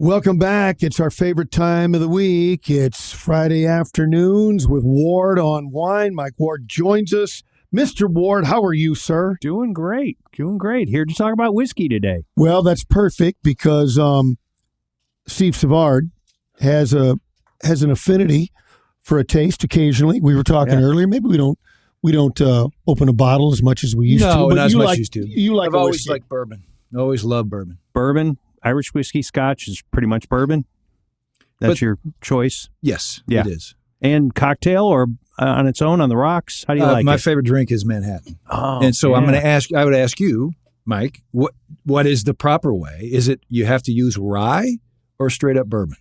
Welcome back. It's our favorite time of the week. It's Friday afternoons with Ward on Wine. Mike Ward joins us. Mr. Ward, how are you, sir? Doing great. Here to talk about whiskey today. Well, that's perfect because Steve Savard has an affinity for a taste occasionally. We were talking earlier. Maybe we don't open a bottle as much as we used to. No, but not as much as like, used to. You like I've always whiskey. liked bourbon. I always loved bourbon. Bourbon, Irish whiskey, Scotch is pretty much bourbon. That's your choice. Yes, Yeah. it is. And cocktail or on its own on the rocks? How do you like my it? favorite drink is Manhattan. Oh, and so yeah. I would ask you, Mike, what is the proper way? Is it you have to use rye or straight up bourbon?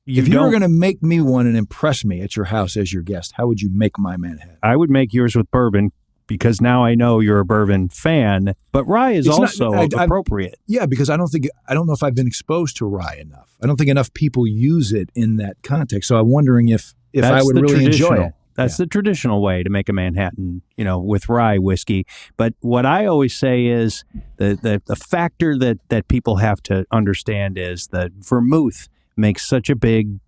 If you were going to make me one and impress me at your house as your guest, how would you make my Manhattan? I would make yours with bourbon because now I know you're a bourbon fan, but rye is also appropriate. Yeah, because I don't know if I've been exposed to rye enough. I don't think enough people use it in that context. So I'm wondering if I would really enjoy it. That's the traditional way to make a Manhattan, with rye whiskey. But what I always say is the factor that people have to understand is that vermouth makes such a big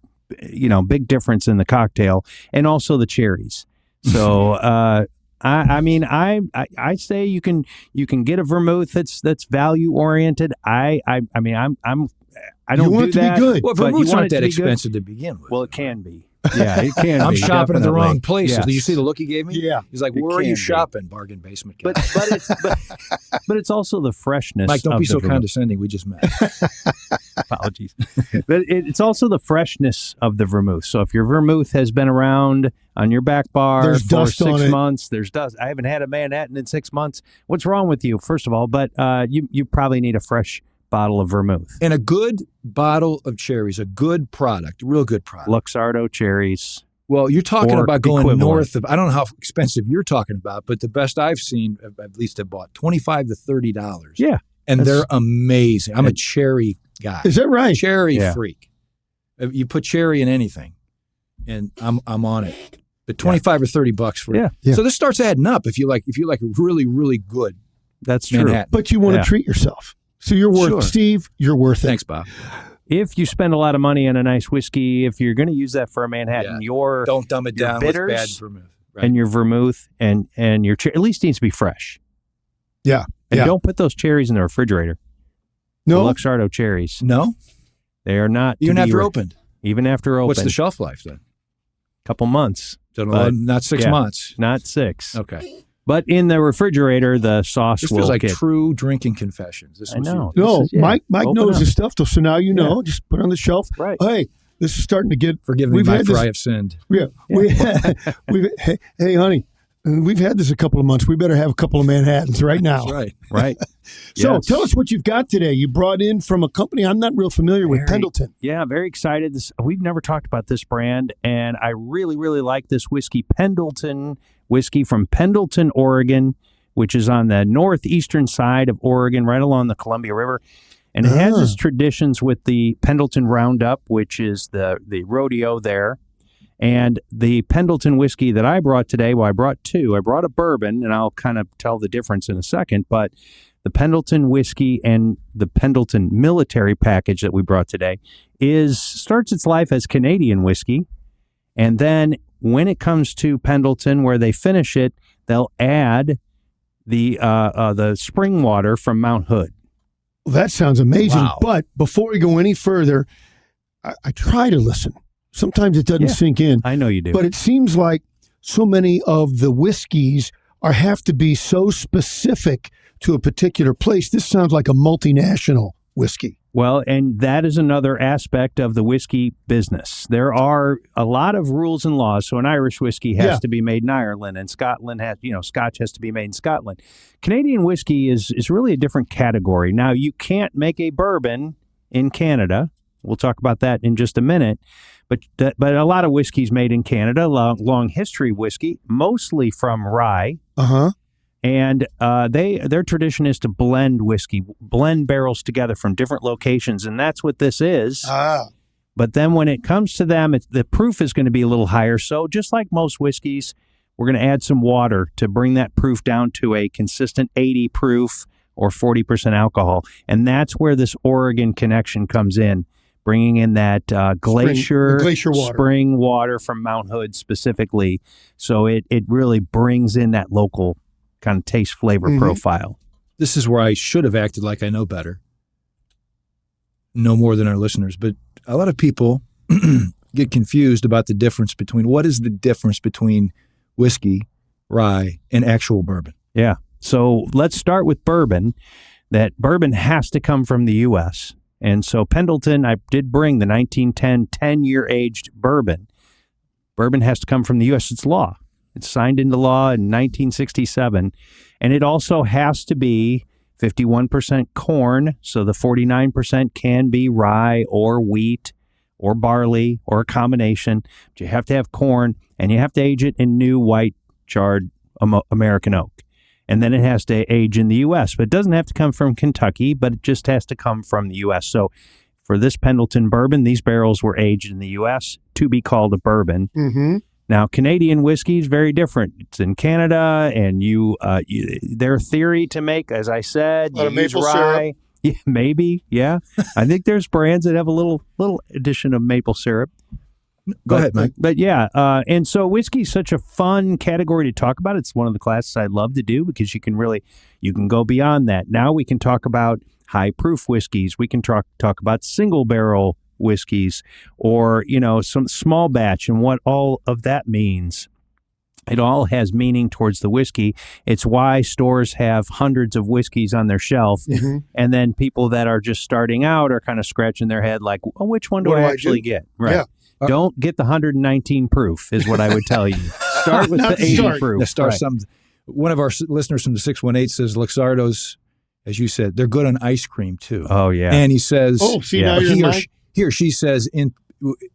difference in the cocktail, and also the cherries. So I say you can get a vermouth that's value oriented. I don't do that. Be good. Well, vermouth's not that expensive to begin with. Well, it can be. Yeah, it can. I'm be, shopping at the wrong place. Yes. Did you see the look he gave me? Yeah. He's like, "Where are you shopping?" Bargain basement. Guy. But it's also the freshness. Mike, don't of be the so vermouth. condescending. We just met. Apologies. But it's also the freshness of the vermouth. So if your vermouth has been around on your back bar There's for dust 6 on it. months, there's dust. I haven't had a Manhattan in 6 months. What's wrong with you, first of all? But you probably need a fresh bottle of vermouth. And a good bottle of cherries, a good product, real good product. Luxardo cherries. Well, you're talking Or about going equivalent. north of, I don't know how expensive you're talking about, but the best I've seen, at least have bought $25 to $30. Yeah. And they're amazing. I'm a cherry guy. Is that right? Cherry freak. You put cherry in anything, and I'm on it. But $25 or $30 for it. Yeah. So this starts adding up if you like a really, really good That's true. Manhattan. But you want to treat yourself. So you're worth Sure. Steve, you're worth it. Thanks, Bob. If you spend a lot of money on a nice whiskey, if you're going to use that for a Manhattan, your Don't dumb it down with bad vermouth. Right. and your vermouth and your at least needs to be fresh. Yeah. And yeah. don't put those cherries in the refrigerator. No. The Luxardo cherries. No? They are not. Even after opened. Even after open. What's the shelf life then? Couple months. Not 6 months. Not 6. Okay. But in the refrigerator, the sauce This will feels like get. true drinking confessions. I know. No, Mike open knows up. his stuff, though. So now you know. Just put it on the shelf. Right. Hey, this is starting to get. Forgive me, we've Mike, had for this- I have sinned. Yeah. Hey, honey, we've had this a couple of months. We better have a couple of Manhattans right now. That's right. Right. So Yes. tell us what you've got today. You brought in from a company I'm not real familiar with, Pendleton. Yeah, very excited. We've never talked about this brand, and I really, really like this whiskey, Pendleton Whiskey from Pendleton, Oregon, which is on the northeastern side of Oregon, right along the Columbia River. And it has its traditions with the Pendleton Roundup, which is the rodeo there. And the Pendleton whiskey that I brought today, well, I brought 2. I brought a bourbon, and I'll kind of tell the difference in a second. But the Pendleton whiskey and the Pendleton military package that we brought today starts its life as Canadian whiskey. And then when it comes to Pendleton, where they finish it, they'll add the spring water from Mount Hood. Well, that sounds amazing. Wow. But before we go any further, I try to listen. Sometimes it doesn't sink in. I know you do. But it seems like so many of the whiskeys have to be so specific to a particular place. This sounds like a multinational whiskey. Well, and that is another aspect of the whiskey business. There are a lot of rules and laws. So an Irish whiskey has to be made in Ireland, and Scotland has, Scotch has to be made in Scotland. Canadian whiskey is really a different category. Now, you can't make a bourbon in Canada. We'll talk about that in just a minute. But a lot of whiskey's made in Canada, long history whiskey, mostly from rye. Uh-huh. And their tradition is to blend whiskey, blend barrels together from different locations, and that's what this is. But then when it comes to them, the proof is going to be a little higher. So just like most whiskeys, we're going to add some water to bring that proof down to a consistent 80 proof or 40% alcohol. And that's where this Oregon connection comes in, bringing in that glacier water. spring water from Mount Hood specifically. So it really brings in that local kind of taste flavor profile. This is where I should have acted like I know better. No more than our listeners, but a lot of people get confused about the difference between what is the difference between whiskey, rye, and actual bourbon. Yeah. So let's start with bourbon. That bourbon has to come from the U.S. And so Pendleton, I did bring the 1910 10-year aged bourbon. Bourbon has to come from the U.S. It's law. It's signed into law in 1967. And it also has to be 51% corn. So the 49% can be rye or wheat or barley or a combination. But you have to have corn, and you have to age it in new white charred American oak. And then it has to age in the U.S., but it doesn't have to come from Kentucky, but it just has to come from the U.S. So for this Pendleton bourbon, these barrels were aged in the U.S. to be called a bourbon. Mm-hmm. Now, Canadian whiskey is very different. It's in Canada, and their theory to make, as I said, a lot of maple rye. syrup. Yeah, maybe, yeah. I think there's brands that have a little addition of maple syrup. Go ahead, Mike. But yeah, and so whiskey is such a fun category to talk about. It's one of the classes I love to do because you can go beyond that. Now we can talk about high proof whiskeys. We can talk about single barrel whiskeys, or some small batch, and what all of that means. It all has meaning towards the whiskey. It's why stores have hundreds of whiskeys on their shelf, and then people that are just starting out are kind of scratching their head like, oh, which one do I actually get? Right. Yeah. Don't get the 119 proof is what I would tell you. Start with the 80 proof. Right. One of our listeners from the 618 says Luxardo's, as you said, they're good on ice cream too. Oh, yeah. And he says, now you're he or she says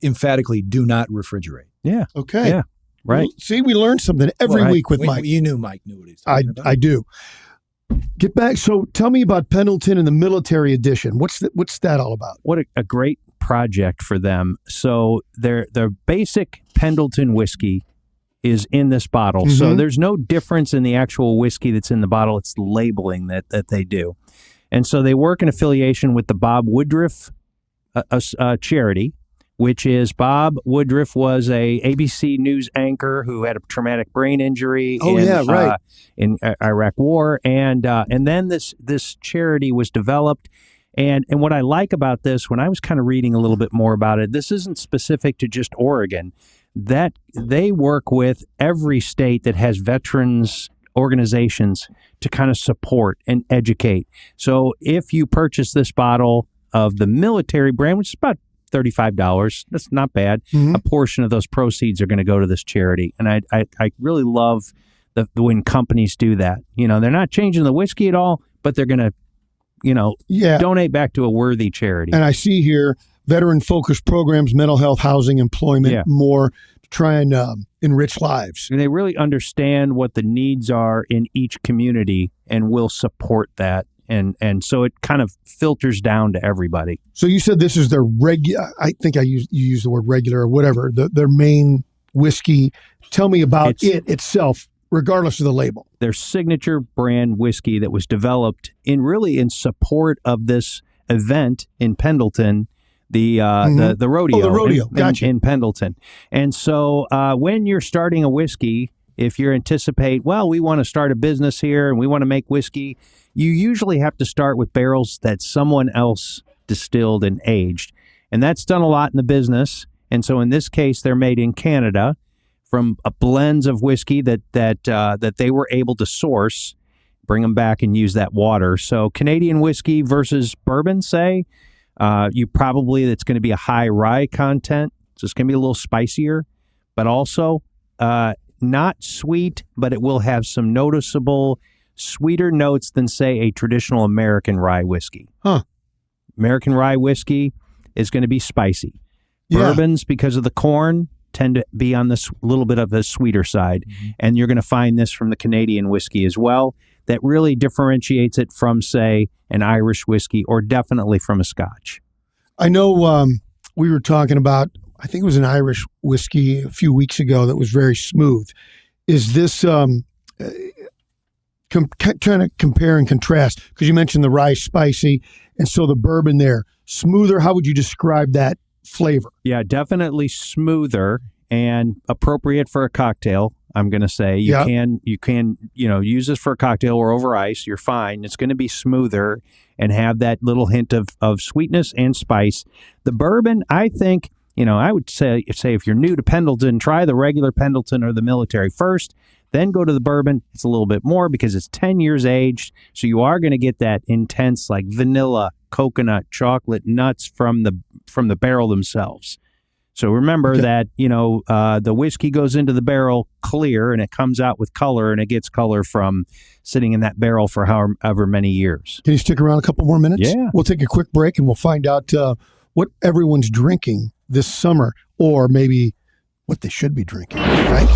emphatically, do not refrigerate. Yeah. Okay. Yeah. Right. Well, see, we learn something every week with Mike. You knew Mike knew what he's talking about. I do. Get back. So tell me about Pendleton and the military edition. What's that all about? What a great project for them. So their basic Pendleton whiskey is in this bottle. So there's no difference in the actual whiskey that's in the bottle. It's the labeling that they do. And so they work in affiliation with the Bob Woodruff charity, which is Bob Woodruff was a ABC News anchor who had a traumatic brain injury in Iraq War, and then this charity was developed. And what I like about this, when I was kind of reading a little bit more about it, this isn't specific to just Oregon. That they work with every state that has veterans organizations to kind of support and educate. So if you purchase this bottle of the military brand, which is about $35, that's not bad. A portion of those proceeds are going to go to this charity. And I really love when companies do that. They're not changing the whiskey at all, but they're going to donate back to a worthy charity. And I see here veteran-focused programs, mental health, housing, employment, more to try and enrich lives. And they really understand what the needs are in each community and will support that. And so it kind of filters down to everybody. So you said this is their regular, I think you used the word regular or whatever, their main whiskey. Tell me about it itself, regardless of the label. Their signature brand whiskey that was developed in support of this event in Pendleton, the rodeo. Oh, the rodeo. Gotcha. In Pendleton. And so when you're starting a whiskey, if you anticipate, we want to start a business here and we want to make whiskey, you usually have to start with barrels that someone else distilled and aged. And that's done a lot in the business. And so in this case, they're made in Canada from blends of whiskey that they were able to source, bring them back and use that water. So Canadian whiskey versus bourbon, say, it's going to be a high rye content. So it's going to be a little spicier, but also not sweet, but it will have some noticeable sweeter notes than, say, a traditional American rye whiskey. American rye whiskey is going to be spicy. Bourbons, because of the corn, tend to be on this little bit of the sweeter side. And you're going to find this from the Canadian whiskey as well. That really differentiates it from, say, an Irish whiskey or definitely from a Scotch. I know we were talking about, I think it was an Irish whiskey a few weeks ago that was very smooth. Is this trying to compare and contrast? Because you mentioned the rye spicy, and so the bourbon there smoother. How would you describe that flavor? Yeah, definitely smoother and appropriate for a cocktail. I'm going to say you can use this for a cocktail or over ice. You're fine. It's going to be smoother and have that little hint of sweetness and spice. The bourbon, I think, I would say if you're new to Pendleton, try the regular Pendleton or the military first, then go to the bourbon. It's a little bit more because it's 10 years aged, so you are going to get that intense like vanilla, coconut, chocolate, nuts from the barrel themselves. So remember that, the whiskey goes into the barrel clear and it comes out with color, and it gets color from sitting in that barrel for however many years. Can you stick around a couple more minutes? Yeah. We'll take a quick break and we'll find out what everyone's drinking this summer, or maybe what they should be drinking, right?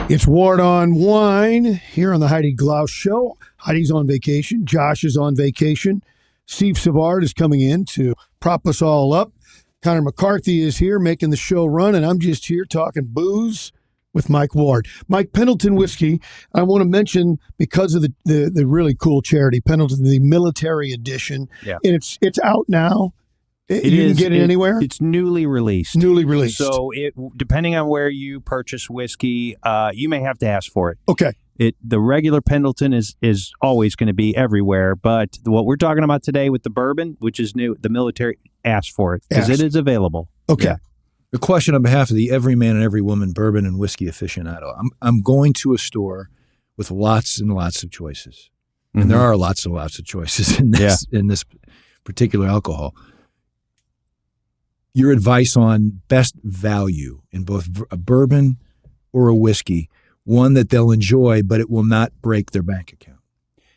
It's Ward on Wine here on the Heidi Glaus Show. Heidi's on vacation. Josh is on vacation. Steve Savard is coming in to prop us all up. Connor McCarthy is here making the show run, and I'm just here talking booze with Mike Ward. Mike, Pendleton Whiskey, I want to mention, because of the really cool charity, Pendleton, the military edition. Yeah. And it's out now. You can get it anywhere? It's newly released. Newly released. So depending on where you purchase whiskey, you may have to ask for it. Okay. The regular Pendleton is always going to be everywhere, but what we're talking about today with the bourbon, which is new, the military asked for it because it is available. Okay. Yeah. The question on behalf of the every man and every woman bourbon and whiskey aficionado. I'm going to a store with lots and lots of choices, and there are lots and lots of choices in this particular alcohol. Your advice on best value in both a bourbon or a whiskey, one that they'll enjoy, but it will not break their bank account.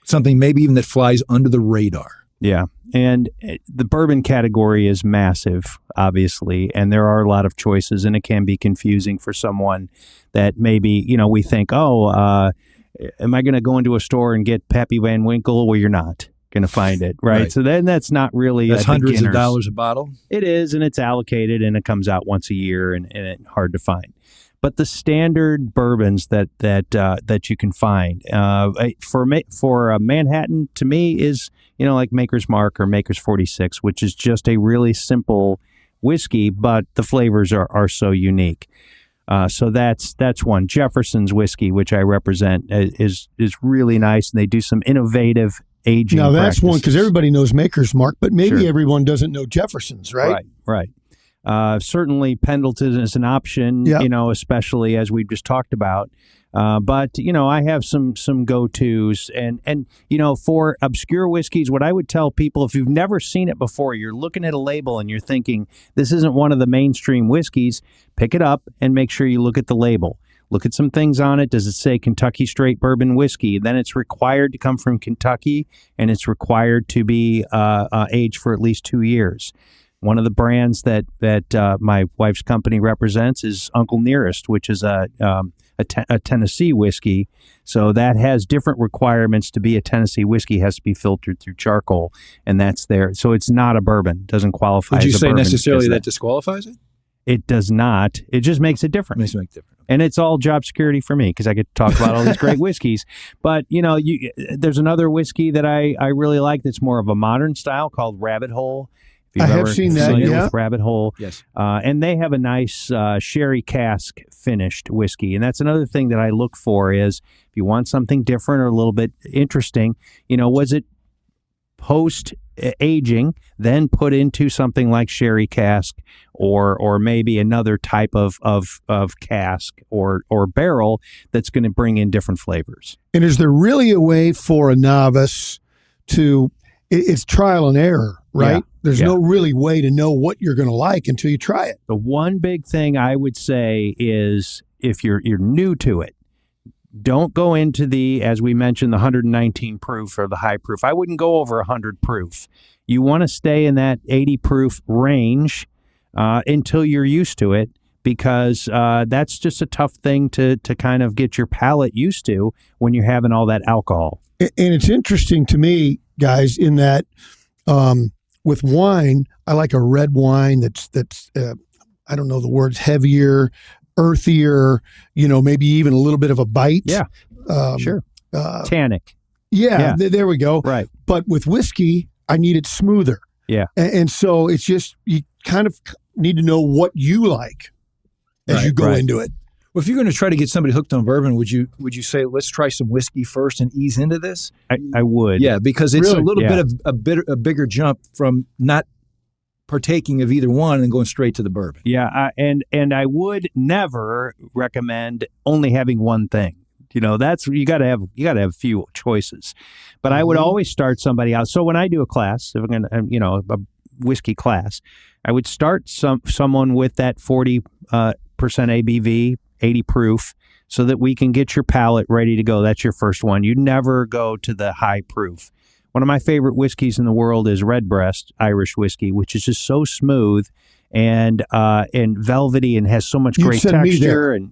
Something maybe even that flies under the radar. Yeah. And the bourbon category is massive, obviously, and there are a lot of choices, and it can be confusing for someone that maybe, we think, am I going to go into a store and get Pappy Van Winkle? Well, you're not going to find it, right? So then that's not really that's hundreds of dollars a bottle. It is, and it's allocated, and it comes out once a year, and it's hard to find. But the standard bourbons that you can find for Manhattan, to me, is like Maker's Mark or Maker's 46, which is just a really simple whiskey, but the flavors are so unique. So that's one. Jefferson's whiskey, which I represent, is really nice, and they do some innovative aging. Now that's practices. one, because everybody knows Maker's Mark, but maybe everyone doesn't know Jefferson's, right? Right. Certainly Pendleton is an option, especially as we've just talked about. But I have some go-tos, and for obscure whiskeys, what I would tell people, if you've never seen it before, you're looking at a label and you're thinking this isn't one of the mainstream whiskeys, pick it up and make sure you look at the label. Look at some things on it. Does it say Kentucky Straight Bourbon Whiskey? Then it's required to come from Kentucky, and it's required to be aged for at least 2 years. One of the brands that my wife's company represents is Uncle Nearest, which is a Tennessee whiskey. So that has different requirements to be a Tennessee whiskey. It has to be filtered through charcoal, and that's there. So it's not a bourbon. Doesn't qualify as a bourbon. Would you say necessarily that disqualifies it? It does not. It just makes it different. Makes it make different. And it's all job security for me because I get to talk about all these great whiskeys. But, there's another whiskey that I really like that's more of a modern style called Rabbit Hole. I have seen that, with Rabbit Hole. Yes. And they have a nice sherry cask finished whiskey. And that's another thing that I look for is if you want something different or a little bit interesting, was it post-aging, then put into something like sherry cask or maybe another type of cask or barrel that's going to bring in different flavors. And is there really a way for a novice to... It's trial and error, right? Yeah. There's no really way to know what you're going to like until you try it. The one big thing I would say is if you're new to it, don't go into as we mentioned, the 119 proof or the high proof. I wouldn't go over 100 proof. You want to stay in that 80 proof range until you're used to it, because that's just a tough thing to kind of get your palate used to when you're having all that alcohol. And it's interesting to me, guys, in that with wine, I like a red wine that's I don't know the words, heavier, earthier, maybe even a little bit of a bite. Yeah, sure. Tannic. Yeah, there we go. Right. But with whiskey, I need it smoother. Yeah. And so it's just, you kind of need to know what you like as you go into it. Well, if you're going to try to get somebody hooked on bourbon, would you say, let's try some whiskey first and ease into this? I would. Yeah, because it's Really? a little bit of a bigger jump from not partaking of either one and going straight to the bourbon. Yeah, and I would never recommend only having one thing. That's you got to have a few choices. But I would always start somebody out. So when I do a class, if I'm going to, a whiskey class, I would start someone with that 40% ABV, 80 proof, so that we can get your palate ready to go. That's your first one. You never go to the high proof. One of my favorite whiskeys in the world is Redbreast Irish whiskey, which is just so smooth and velvety and has so much great texture. And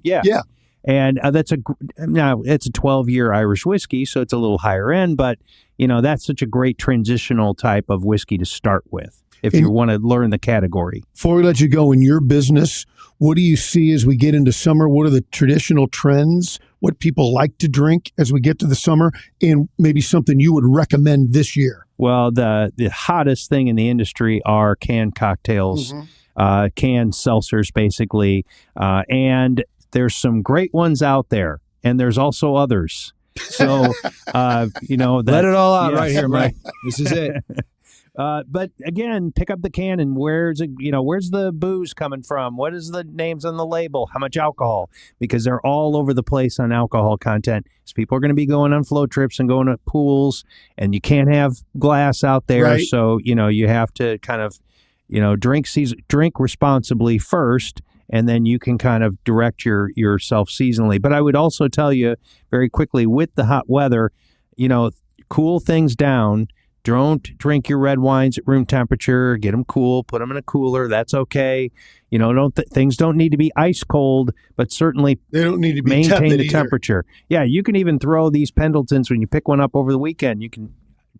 and it's a 12-year Irish whiskey, so it's a little higher end, but that's such a great transitional type of whiskey to start with if you want to learn the category. Before we let you go, in your business, what do you see as we get into summer? What are the traditional trends? What people like to drink as we get to the summer, and maybe something you would recommend this year? Well, the hottest thing in the industry are canned cocktails, canned seltzers, basically, and there's some great ones out there, and there's also others. So, let it all out right here, Mike. Right. This is it. But again, pick up the can and where's the booze coming from? What is the names on the label? How much alcohol? Because they're all over the place on alcohol content. So people are going to be going on float trips and going to pools, and you can't have glass out there. Right. So, you have to kind of, drink responsibly first, and then you can kind of direct yourself seasonally. But I would also tell you very quickly, with the hot weather, cool things down. Don't drink your red wines at room temperature. Get them cool. Put them in a cooler. That's okay. Things don't need to be ice cold, but certainly they don't need to be maintain the either. temperature. Yeah, you can even throw these Pendletons when you pick one up over the weekend. You can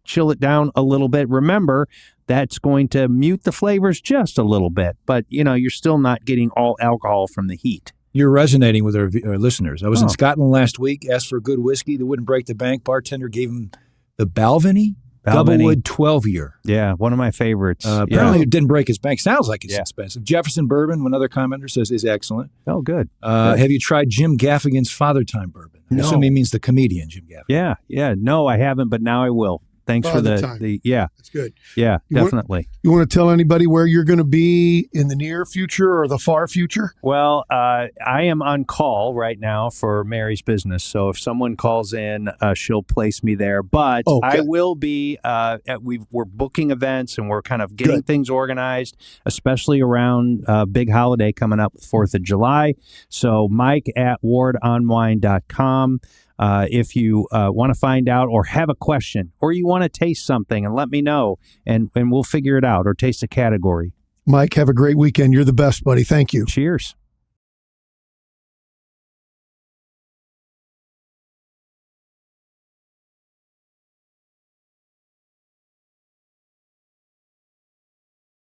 chill it down a little bit. Remember, that's going to mute the flavors just a little bit, but you're still not getting all alcohol from the heat. You're resonating with our listeners. I was in Scotland last week, asked for good whiskey that wouldn't break the bank. Bartender gave him the Balvenie. Doublewood 12-year. Yeah, one of my favorites. Apparently it didn't break his bank. Sounds like it's expensive. Jefferson Bourbon, another commenter says, is excellent. Oh, good. Have you tried Jim Gaffigan's Father Time Bourbon? I assume he means the comedian Jim Gaffigan. Yeah. No, I haven't, but now I will. Thanks for the That's good. Yeah, definitely. You want to tell anybody where you're going to be in the near future or the far future? Well, I am on call right now for Mary's business, so if someone calls in, she'll place me there. But I will be. We're booking events and we're kind of getting things organized, especially around big holiday coming up, 4th of July. So Mike@wardonwine.com. If you want to find out or have a question or you want to taste something, and let me know, and we'll figure it out, or taste a category. Mike, have a great weekend. You're the best, buddy. Thank you. Cheers.